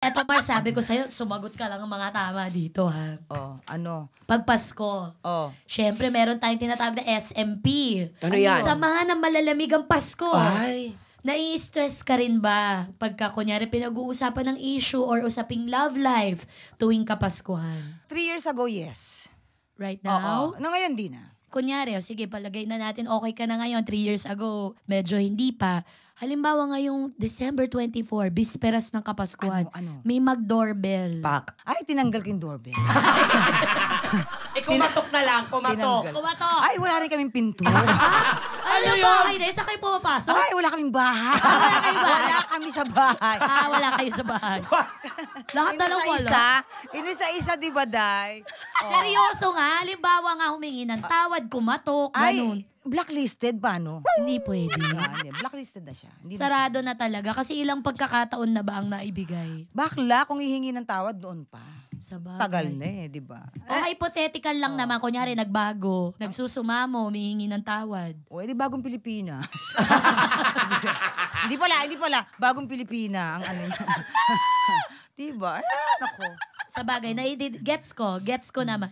Eto, Mar, sabi ko sa'yo, sumagot ka lang ang mga tama dito, ha? Oh, ano? Pag Pasko, Oh. syempre meron tayong tinatawag na SMP. Ano yan? Samahan ng malalamig ang Pasko. Ay. Nai-stress ka rin ba pagka kunyari pinag-uusapan ng issue or usaping love life tuwing Kapaskuhan? 3 years ago, yes. Right Oo. now? Ngayon, di na. Kunyari, sige, palagay na natin, okay ka na ngayon, 3 years ago, medyo hindi pa. Halimbawa ngayong December 24, bisperas ng Kapaskuhan, Ano? may mag-doorbell. Pak. Ay, tinanggal ko yung doorbell. Kumatok na lang, Tinanggal. Kumatok! Ay, wala rin kaming pinto. Ano yun? ba? Ay, saan kayo pumapasok? Ay, wala kaming bahay. Wala kami sa bahay. Wala kayo sa bahay. Lahat na lang wala. Inisa-isa, di ba, Day? Seryoso nga, halimbawa nga humingi ng tawad, kumatok, ganun. Ay, blacklisted ba, no? Hindi pwede. Hindi, blacklisted na siya. Hindi na. Sarado na talaga kasi ilang pagkakataon na ba ang naibigay? Bakla, kung hihingi ng tawad, doon pa. Sa bagay. Tagal na di ba? O hypothetical lang naman, kunyari nagbago, nagsusumamo, humihingi ng tawad. O, edi bagong Pilipinas. Hindi pala. Bagong Pilipina ang ano niya. Di ba? Ay, nako. Sa bagay, gets ko naman.